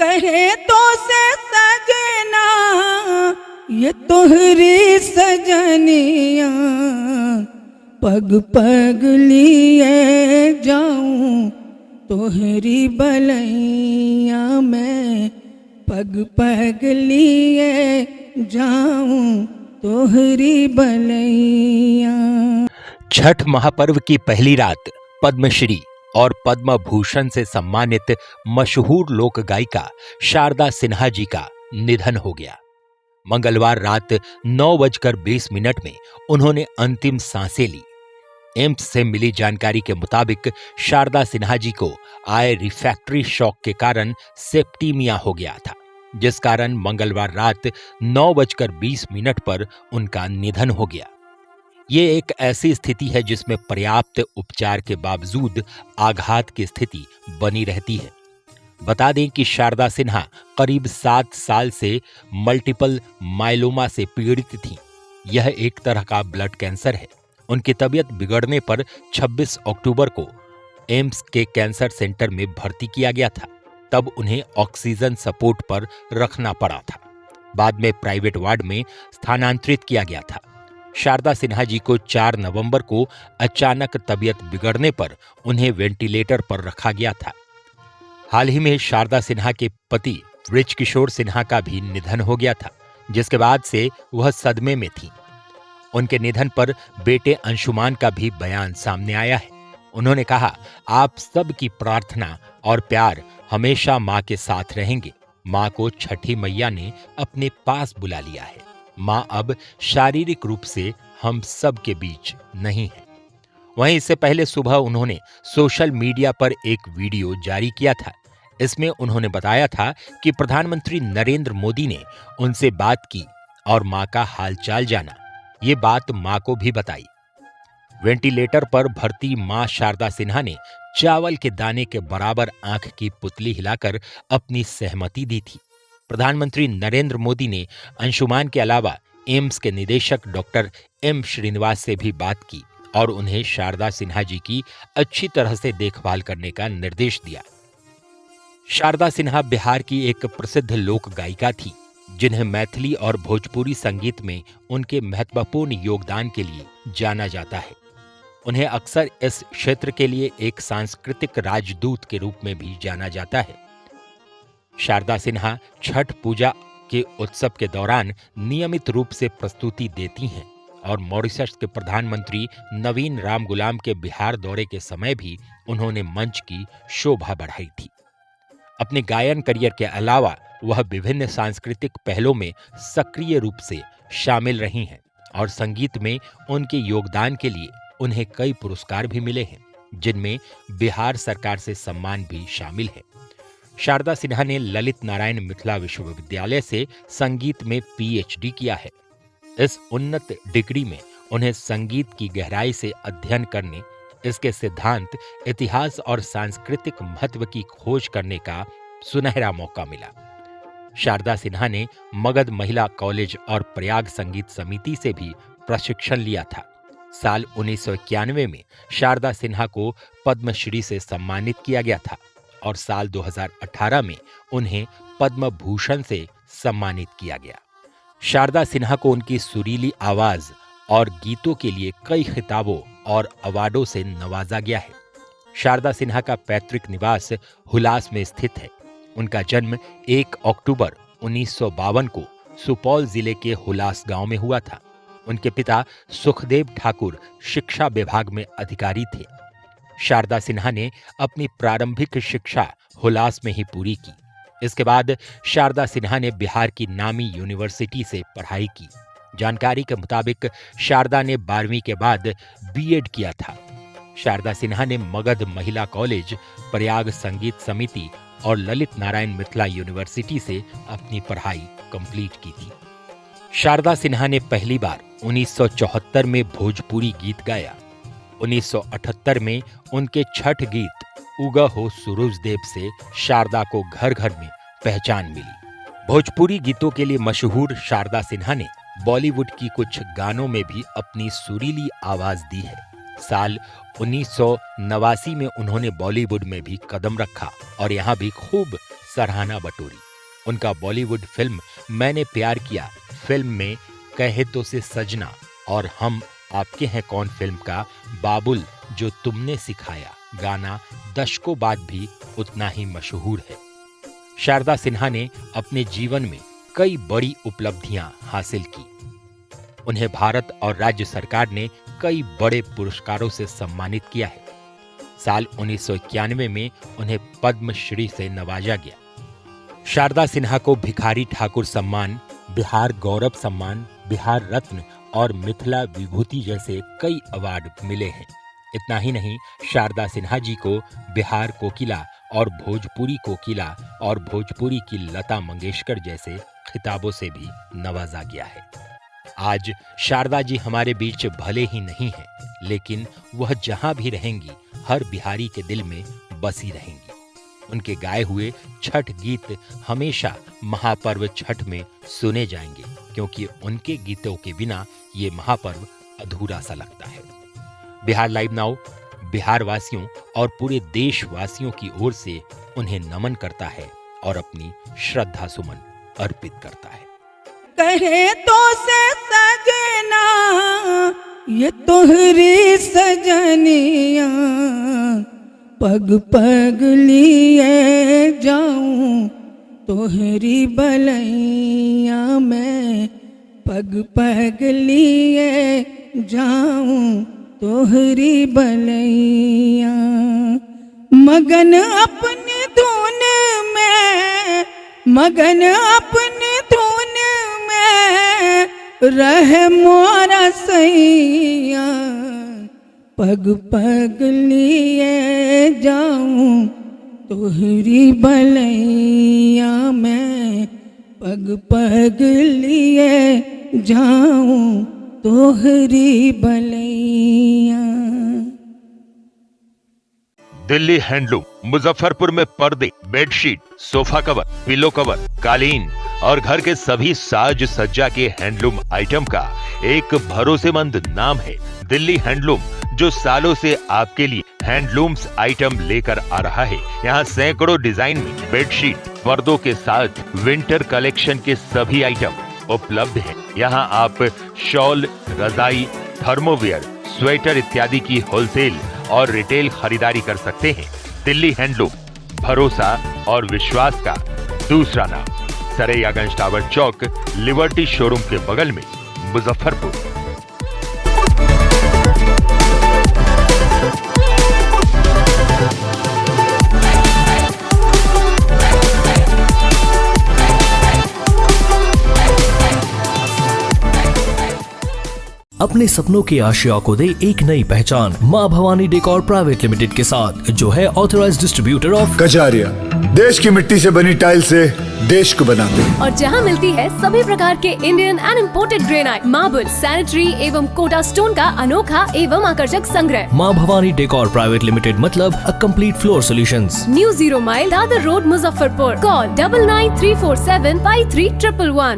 कहे तो से सजना ये तोहरी सजनिया, पग पग लिए जाऊं तोहरी बलैया में, पग पग लिए जाऊं तोहरी बलैया। छठ महापर्व की पहली रात पद्मश्री और पद्म भूषण से सम्मानित मशहूर लोक गायिका शारदा सिन्हा जी का निधन हो गया। मंगलवार रात 9:20 में उन्होंने अंतिम सांसें ली। एम्स से मिली जानकारी के मुताबिक शारदा सिन्हा जी को आए रिफ्रैक्टरी शॉक के कारण सेप्टीमिया हो गया था, जिस कारण मंगलवार रात 9:20 पर उनका निधन हो गया। ये एक ऐसी स्थिति है जिसमें पर्याप्त उपचार के बावजूद आघात की स्थिति बनी रहती है। बता दें कि शारदा सिन्हा करीब 7 साल से मल्टीपल माइलोमा से पीड़ित थीं। यह एक तरह का ब्लड कैंसर है। उनकी तबीयत बिगड़ने पर 26 अक्टूबर को एम्स के कैंसर सेंटर में भर्ती किया गया था। तब उन्हें ऑक्सीजन सपोर्ट पर रखना पड़ा था। बाद में प्राइवेट वार्ड में स्थानांतरित किया गया था। शारदा सिन्हा जी को 4 नवंबर को अचानक तबीयत बिगड़ने पर उन्हें वेंटिलेटर पर रखा गया था। हाल ही में शारदा सिन्हा के पति बृज किशोर सिन्हा का भी निधन हो गया था, जिसके बाद से वह सदमे में थी। उनके निधन पर बेटे अंशुमान का भी बयान सामने आया है। उन्होंने कहा, आप सब की प्रार्थना और प्यार हमेशा माँ के साथ रहेंगे। माँ को छठी मैया ने अपने पास बुला लिया है। माँ अब शारीरिक रूप से हम सब के बीच नहीं है। वहीं इससे पहले सुबह उन्होंने सोशल मीडिया पर एक वीडियो जारी किया था। इसमें उन्होंने बताया था कि प्रधानमंत्री नरेंद्र मोदी ने उनसे बात की और माँ का हालचाल जाना। ये बात माँ को भी बताई। वेंटिलेटर पर भर्ती माँ शारदा सिन्हा ने चावल के दाने के बराबर आंख की पुतली हिलाकर अपनी सहमति दी थी। प्रधानमंत्री नरेंद्र मोदी ने अंशुमान के अलावा एम्स के निदेशक डॉक्टर एम श्रीनिवास से भी बात की और उन्हें शारदा सिन्हा जी की अच्छी तरह से देखभाल करने का निर्देश दिया। शारदा सिन्हा बिहार की एक प्रसिद्ध लोक गायिका थी, जिन्हें मैथिली और भोजपुरी संगीत में उनके महत्वपूर्ण योगदान के लिए जाना जाता है। उन्हें अक्सर इस क्षेत्र के लिए एक सांस्कृतिक राजदूत के रूप में भी जाना जाता है। शारदा सिन्हा छठ पूजा के उत्सव के दौरान नियमित रूप से प्रस्तुति देती हैं और मॉरिशस के प्रधानमंत्री नवीन राम गुलाम के बिहार दौरे के समय भी उन्होंने मंच की शोभा बढ़ाई थी। अपने गायन करियर के अलावा वह विभिन्न सांस्कृतिक पहलों में सक्रिय रूप से शामिल रही हैं और संगीत में उनके योगदान के लिए उन्हें कई पुरस्कार भी मिले हैं, जिनमें बिहार सरकार से सम्मान भी शामिल है। शारदा सिन्हा ने ललित नारायण मिथिला विश्वविद्यालय से संगीत में पीएचडी किया है। इस उन्नत डिग्री में उन्हें संगीत की गहराई से अध्ययन करने, इसके सिद्धांत, इतिहास और सांस्कृतिक महत्व की खोज करने का सुनहरा मौका मिला। शारदा सिन्हा ने मगध महिला कॉलेज और प्रयाग संगीत समिति से भी प्रशिक्षण लिया था। साल 1991 में शारदा सिन्हा को पद्मश्री से सम्मानित किया गया था और साल 2018 में उन्हें पद्म भूषण से सम्मानित किया गया। शारदा सिन्हा को उनकी सुरीली आवाज और गीतों के लिए कई खिताबों और अवार्डों से नवाजा गया है। शारदा सिन्हा का पैतृक निवास हुलास में स्थित है। उनका जन्म 1 अक्टूबर 1952 को सुपौल जिले के हुलास गांव में हुआ था। उनके पिता सुखदेव ठाकुर शिक्षा विभाग में अधिकारी थे। शारदा सिन्हा ने अपनी प्रारंभिक शिक्षा हुलास में ही पूरी की। इसके बाद शारदा सिन्हा ने बिहार की नामी यूनिवर्सिटी से पढ़ाई की। जानकारी के मुताबिक शारदा ने 12वीं के बाद बीएड किया था। शारदा सिन्हा ने मगध महिला कॉलेज, प्रयाग संगीत समिति और ललित नारायण मिथिला यूनिवर्सिटी से अपनी पढ़ाई कंप्लीट की थी। शारदा सिन्हा ने पहली बार 1974 में भोजपुरी गीत गाया। 1978 में उनके छठ गीत उगा हो सूरज देव से शारदा को घर घर में पहचान मिली। भोजपुरी गीतों के लिए मशहूर शारदा सिन्हा ने बॉलीवुड की कुछ गानों में भी अपनी सुरीली आवाज दी है। साल 1989 में उन्होंने बॉलीवुड में भी कदम रखा और यहाँ भी खूब सराहना बटोरी। उनका बॉलीवुड फिल्म मैंने प्यार किया फिल्म में कहे तो से सजना और हम आपके हैं कौन फिल्म का बाबुल जो तुमने सिखाया गाना दशकों बाद भी उतना ही मशहूर है। शारदा सिन्हा ने अपने जीवन में कई बड़ी उपलब्धियां हासिल की। उन्हें भारत और राज्य सरकार ने कई बड़े पुरस्कारों से सम्मानित किया है। साल 1991 में उन्हें पद्मश्री से नवाजा गया। शारदा सिन्हा को भिखारी ठाकुर सम्मान, बिहार गौरव सम्मान, बिहार रत्न और मिथिला विभूति जैसे कई अवार्ड मिले हैं। इतना ही नहीं, शारदा सिन्हा जी को बिहार कोकिला और भोजपुरी कोकिला और भोजपुरी की लता मंगेशकर जैसे खिताबों से भी नवाजा गया है। आज शारदा जी हमारे बीच भले ही नहीं हैं, लेकिन वह जहां भी रहेंगी हर बिहारी के दिल में बसी रहेंगी। उनके गाए हुए छठ गीत हमेशा महापर्व छठ में सुने जाएंगे, क्योंकि उनके गीतों के बिना ये महापर्व अधूरा सा लगता है। बिहार लाइव नाउ बिहार वासियों और पूरे देशवासियों की ओर से उन्हें नमन करता है और अपनी श्रद्धा सुमन अर्पित करता है। कहे तो से सजना ये तोहरी सजनिया, पग पग लिए जाऊं तोहरी बलैया में, पग पग लिए जाऊं तोहरी बलैया। मगन अपनी धुन में, मगन अपनी धुन में रहे मोरा सैया, पग पग लिए जाऊं तोहरी बलैया में, पग पग लिए जाऊं तोहरी बलैया। दिल्ली हैंडलूम मुजफ्फरपुर में पर्दे, bedsheet, sofa cover, pillow cover, कालीन और घर के सभी साज सज्जा के हैंडलूम आइटम का एक भरोसेमंद नाम है दिल्ली हैंडलूम, जो सालों से आपके लिए हैंडलूम्स आइटम लेकर आ रहा है। यहाँ सैकड़ों डिजाइन में बेडशीट, पर्दों के साथ विंटर कलेक्शन के सभी आइटम उपलब्ध हैं। यहाँ आप शॉल, रजाई, थर्मोवेयर, स्वेटर इत्यादि की होलसेल और रिटेल खरीदारी कर सकते हैं। दिल्ली हैंडलूम, भरोसा और विश्वास का दूसरा नाम। सरैयागंज टावर चौक, लिबर्टी शोरूम के बगल में, मुजफ्फरपुर। अपने सपनों की आशिया को दे एक नई पहचान माँ भवानी डेकोर प्राइवेट लिमिटेड के साथ, जो है ऑथराइज्ड डिस्ट्रीब्यूटर ऑफ कजारिया। देश की मिट्टी से बनी टाइल से देश को बनाते हैं। और जहां मिलती है सभी प्रकार के Indian and imported granite, marble, sanitary एवं कोटा स्टोन का अनोखा एवं आकर्षक संग्रह। माँ भवानी डेकोर प्राइवेट लिमिटेड मतलब a complete floor solutions. New 0 mile Dadar road, Muzaffarpur. Call 9934753111।